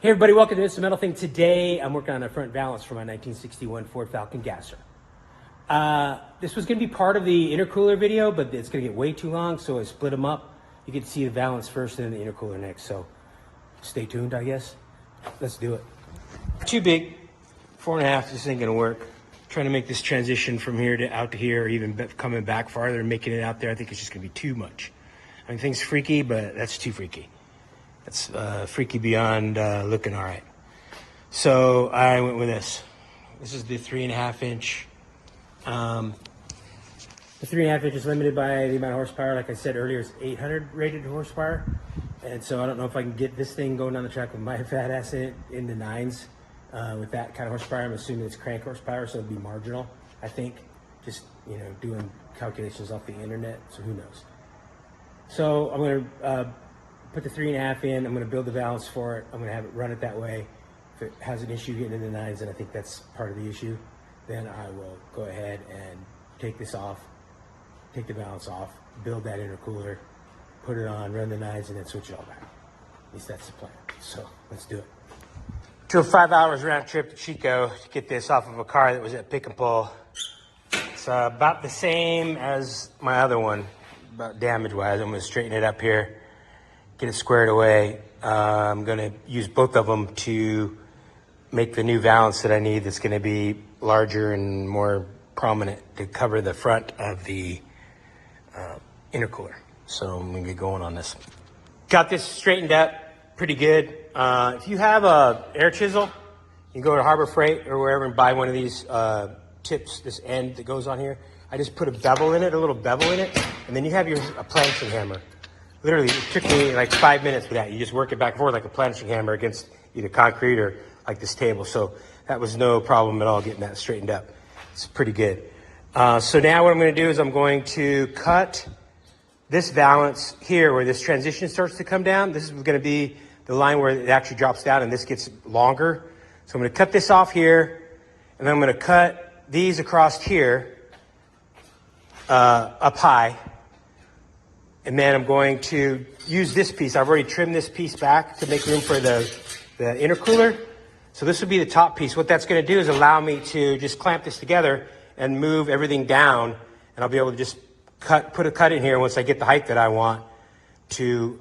Hey everybody, welcome to It's the Metal Thing. Today I'm working on a front valance for my 1961 Ford Falcon gasser. This was going to be part of the intercooler video, but it's going to get way too long, so I split them up. You can see the valance first and then the intercooler next, so stay tuned, I guess. Let's do it. Too big, 4.5, this ain't going to work. Trying to make this transition from here to out to here, or even coming back farther and making it out there, I think it's just going to be too much. I mean, things freaky, but that's too freaky. That's freaky beyond looking all right. So I went with this. This is the 3.5 inch. The 3.5 inch is limited by the amount of horsepower. Like I said earlier, it's 800 rated horsepower. And so I don't know if I can get this thing going down the track with my fat ass in it in the 9s with that kind of horsepower. I'm assuming it's crank horsepower, so it'll be marginal, I think. Just, you know, doing calculations off the internet, so who knows. So I'm going to put the 3.5 in. I'm going to build the valance for it. I'm going to have it run it that way. If it has an issue getting in the 9s, and I think that's part of the issue, then I will go ahead and take this off, take the valance off, build that intercooler, put it on, run the 9s, and then switch it all back. At least that's the plan. So let's do it. Drove 5 hours round trip to Chico to get this off of a car that was at Pick and Pull. It's about the same as my other one, about damage-wise. I'm going to straighten it up here, get it squared away. I'm going to use both of them to make the new valance that I need that's going to be larger and more prominent to cover the front of the intercooler. So I'm going to get going on this. Got this straightened up pretty good. If you have a air chisel, you can go to Harbor Freight or wherever and buy one of these tips, this end that goes on here. I just put a bevel in it, a little bevel in it, and then you have a planching hammer. Literally, it took me like 5 minutes for that. You just work it back and forth like a planching hammer against either concrete or like this table. So that was no problem at all getting that straightened up. It's pretty good. So now what I'm going to do is I'm going to cut this valance here where this transition starts to come down. This is going to be the line where it actually drops down and this gets longer. So I'm going to cut this off here, and then I'm going to cut these across here up high. And then I'm going to use this piece. I've already trimmed this piece back to make room for the intercooler. So this will be the top piece. What that's going to do is allow me to just clamp this together and move everything down. And I'll be able to just put a cut in here once I get the height that I want to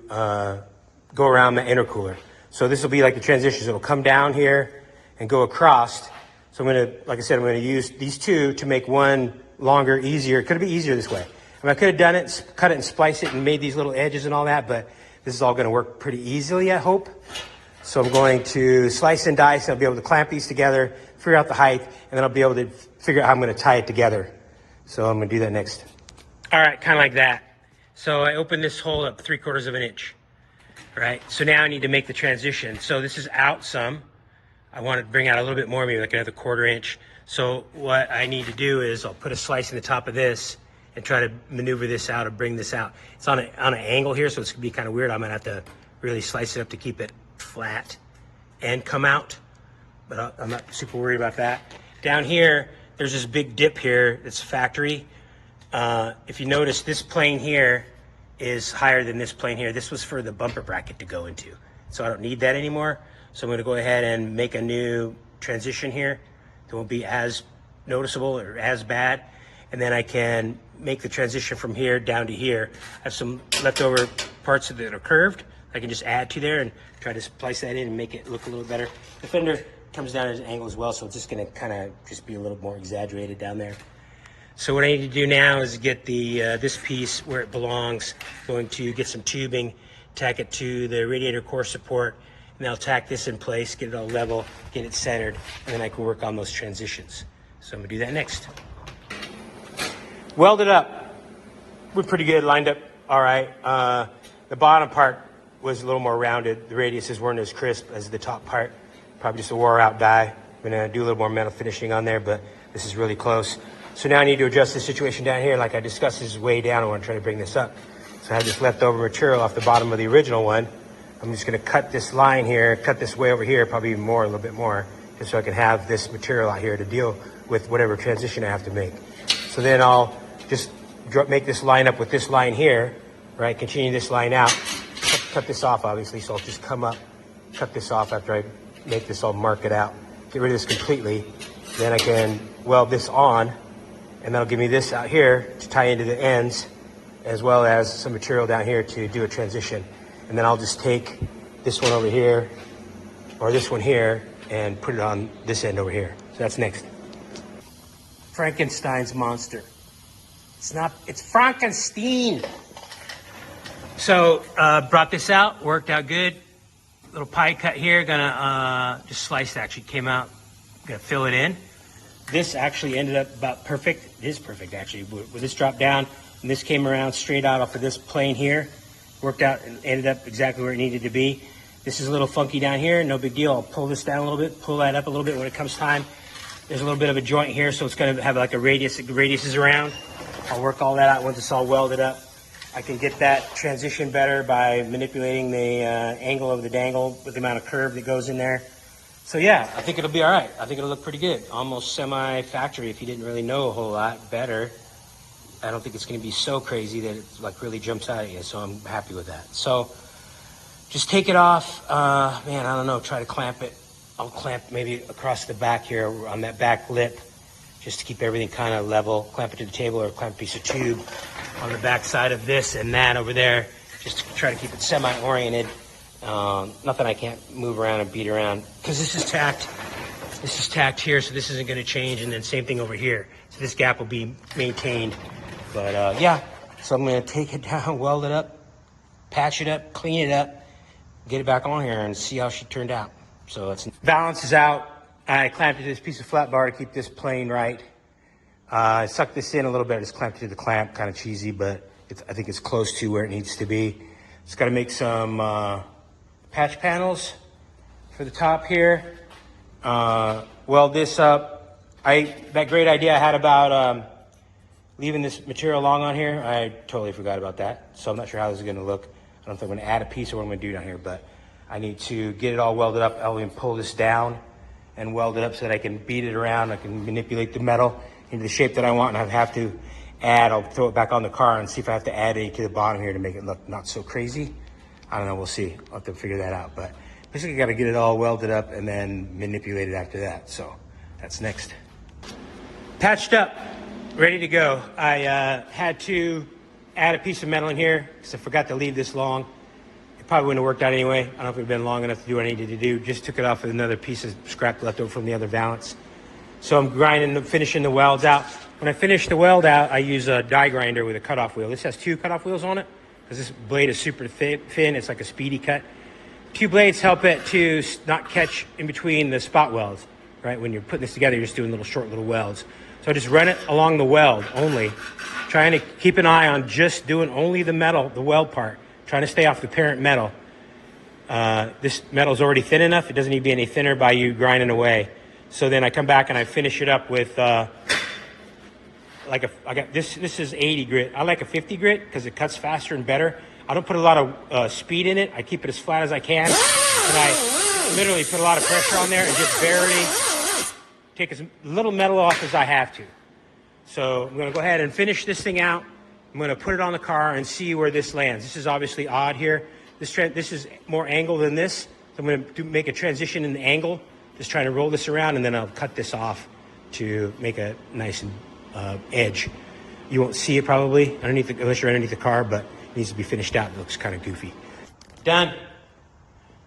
go around the intercooler. So this will be like the transition. So it'll come down here and go across. So I'm going to, like I said, I'm going to use these two to make one longer, easier. Could it be easier this way? I mean, I could have done it, cut it and spliced it and made these little edges and all that, but this is all going to work pretty easily, I hope. So I'm going to slice and dice, and I'll be able to clamp these together, figure out the height, and then I'll be able to figure out how I'm going to tie it together. So I'm going to do that next. All right, kind of like that. So I opened this hole up 3/4 of an inch. All right, so now I need to make the transition. So this is out some. I want to bring out a little bit more, maybe like another 1/4 inch. So what I need to do is I'll put a slice in the top of this and try to maneuver this out or bring this out. It's on an angle here, so it's gonna be kind of weird. I'm gonna have to really slice it up to keep it flat and come out, but I'm not super worried about that. Down here, there's this big dip here that's factory. If you notice, this plane here is higher than this plane here. This was for the bumper bracket to go into, so I don't need that anymore. So I'm gonna go ahead and make a new transition here that won't be as noticeable or as bad. And then I can make the transition from here down to here. I have some leftover parts that are curved. I can just add to there and try to splice that in and make it look a little better. The fender comes down at an angle as well, so it's just gonna kind of just be a little more exaggerated down there. So what I need to do now is get the this piece where it belongs. Going to get some tubing, tack it to the radiator core support, and then I'll tack this in place, get it all level, get it centered, and then I can work on those transitions. So I'm gonna do that next. Welded up, we're pretty good, lined up all right. The bottom part was a little more rounded. The radiuses weren't as crisp as the top part. Probably just a wore out die. I'm gonna do a little more metal finishing on there, but this is really close. So now I need to adjust the situation down here. Like I discussed, this is way down. I want to try to bring this up. So I have this leftover material off the bottom of the original one. I'm just gonna cut this line here, cut this way over here, probably even more, a little bit more, just so I can have this material out here to deal with whatever transition I have to make. So then I'll just make this line up with this line here, right? Continue this line out, cut this off obviously, so I'll just come up cut this off after I make this all, mark it out. Get rid of this completely. Then I can weld this on, and that'll give me this out here to tie into the ends, as well as some material down here to do a transition. And then I'll just take this one over here, or this one here, and put it on this end over here. So that's next. Frankenstein's monster. It's Frankenstein. So brought this out, worked out good. Little pie cut here, gonna just slice it, actually came out, gonna fill it in. This actually ended up about perfect. It is perfect actually. With this drop down, and this came around straight out off of this plane here. Worked out and ended up exactly where it needed to be. This is a little funky down here, no big deal. I'll pull this down a little bit, pull that up a little bit when it comes time. There's a little bit of a joint here, so it's gonna have like a radius, the radius is around. I'll work all that out once it's all welded up. I can get that transition better by manipulating the angle of the dangle with the amount of curve that goes in there. So yeah, I think it'll be all right. I think it'll look pretty good. Almost semi-factory if you didn't really know a whole lot better. I don't think it's gonna be so crazy that it like really jumps out at you, so I'm happy with that. So just take it off. Man, I don't know, try to clamp it. I'll clamp maybe across the back here on that back lip, just to keep everything kind of level. Clamp it to the table, or clamp a piece of tube on the back side of this and that over there, just to try to keep it semi-oriented. Nothing I can't move around and beat around, because this is tacked here, so this isn't going to change. And then same thing over here, so this gap will be maintained. But yeah, so I'm going to take it down, weld it up, patch it up, clean it up, get it back on here, and see how she turned out. So it's Valance is out. I clamped it to this piece of flat bar to keep this plane right. I sucked this in a little bit. I just clamped it to the clamp, kind of cheesy, but I think it's close to where it needs to be. Just got to make some patch panels for the top here. Weld this up. That great idea I had about leaving this material long on here, I totally forgot about that. So I'm not sure how this is going to look. I don't know if I'm going to add a piece or what I'm going to do down here, but I need to get it all welded up. I'll even pull this down and weld it up so that I can beat it around. I can manipulate the metal into the shape that I want, and I have to add, I'll throw it back on the car and see if I have to add any to the bottom here to make it look not so crazy. I don't know, we'll see. I'll have to figure that out. But basically got to get it all welded up and then manipulate it after that. So that's next. Patched up, ready to go. I had to add a piece of metal in here because I forgot to leave this long. It probably wouldn't have worked out anyway. I don't know if it would have been long enough to do what I needed to do. Just took it off with another piece of scrap left over from the other Valance. So I'm finishing the welds out. When I finish the weld out, I use a die grinder with a cutoff wheel. This has 2 cutoff wheels on it because this blade is super thin. It's like a speedy cut. 2 blades help it to not catch in between the spot welds, right? When you're putting this together, you're just doing short little welds. So I just run it along the weld only, trying to keep an eye on just doing only the metal, the weld part, trying to stay off the parent metal. This metal is already thin enough. It doesn't need to be any thinner by you grinding away. So then I come back and I finish it up with I got this is 80 grit. I like a 50 grit because it cuts faster and better. I don't put a lot of speed in it. I keep it as flat as I can. And I literally put a lot of pressure on there and just barely take as little metal off as I have to. So I'm going to go ahead and finish this thing out. I'm going to put it on the car and see where this lands. This is obviously odd here. This is more angle than this. So I'm going to make a transition in the angle. Just trying to roll this around, and then I'll cut this off to make a nice edge. You won't see it probably unless you're underneath the car, but it needs to be finished out. It looks kind of goofy. Done.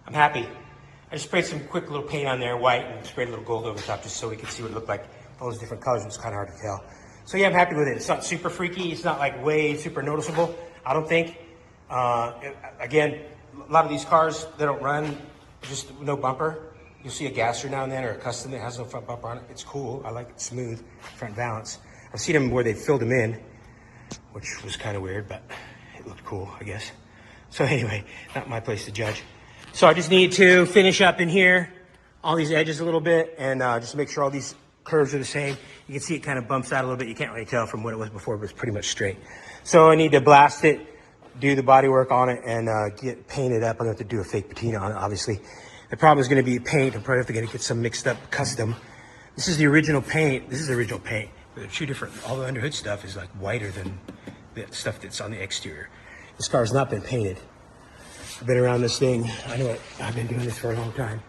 I'm happy. I just sprayed some quick little paint on there, white, and sprayed a little gold over the top just so we could see what it looked like. All those different colors, it was kind of hard to tell. So yeah, I'm happy with it. It's not super freaky. It's not like way super noticeable, I don't think. Again, a lot of these cars, they don't run just no bumper. You'll see a gasser now and then, or a custom that has no front bumper on it. It's cool. I like it smooth, front Valance. I've seen them where they filled them in, which was kind of weird, but it looked cool, I guess. So anyway, not my place to judge. So I just need to finish up in here, all these edges a little bit, and just make sure all these curves are the same. You can see it kind of bumps out a little bit. You can't really tell from what it was before, but it's pretty much straight. So I need to blast it, do the body work on it, and get painted up. I'm going to have to do a fake patina on it, obviously. The problem is going to be paint. I'm probably have to get some mixed up custom. This is the original paint. This is the original paint. But they're 2 different. All the underhood stuff is like whiter than the stuff that's on the exterior. This car has not been painted. I've been around this thing. I know it. I've been doing this for a long time.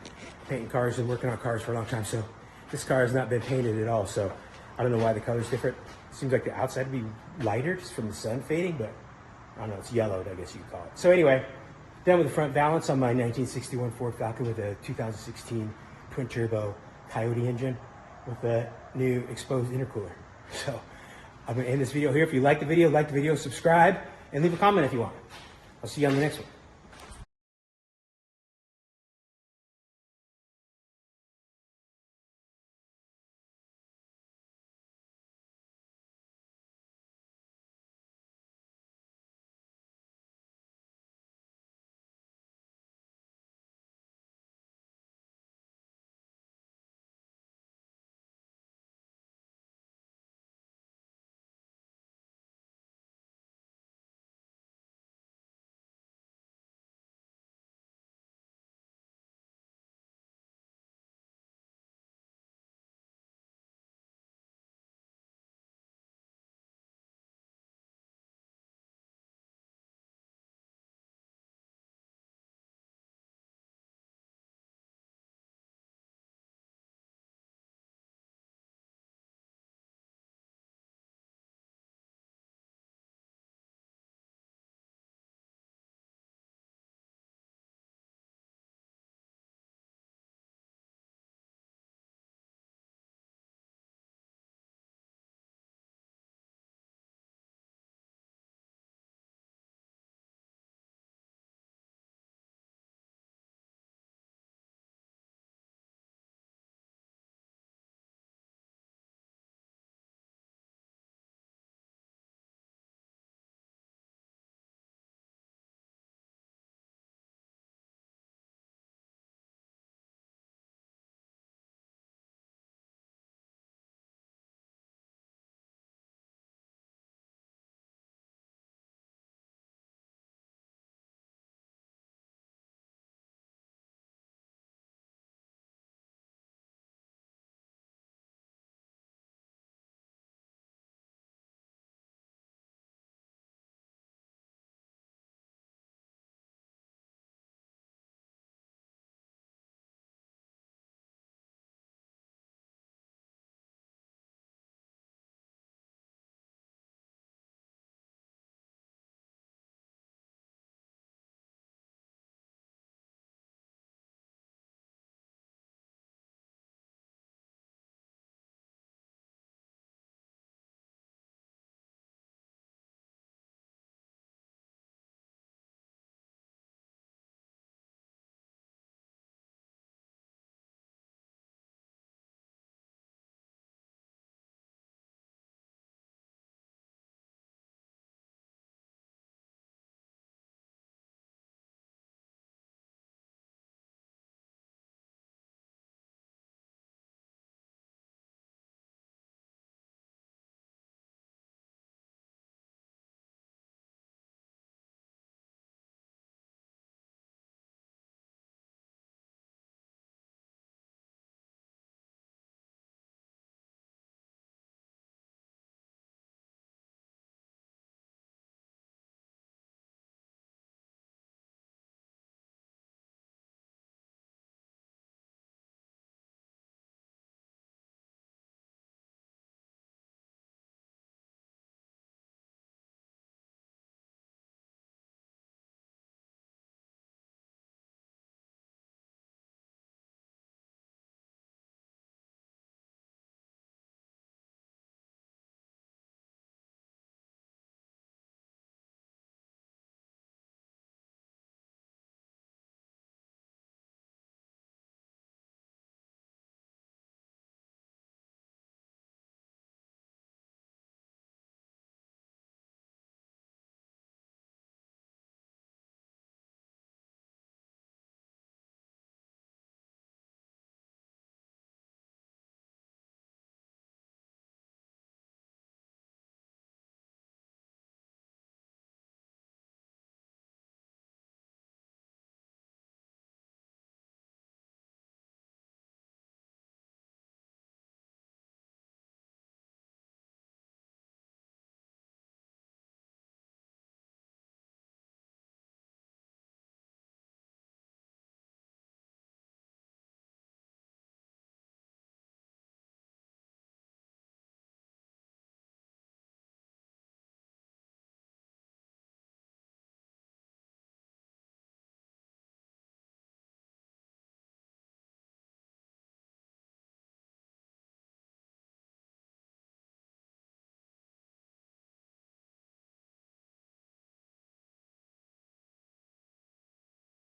Painting cars and working on cars for a long time. So this car has not been painted at all. So I don't know why the color's different. It seems like the outside would be lighter just from the sun fading, but I don't know. It's yellowed, I guess you could call it. So anyway, done with the front valance on my 1961 Ford Falcon with a 2016 twin turbo Coyote engine with a new exposed intercooler. So I'm going to end this video here. If you like the video, subscribe, and leave a comment if you want. I'll see you on the next one.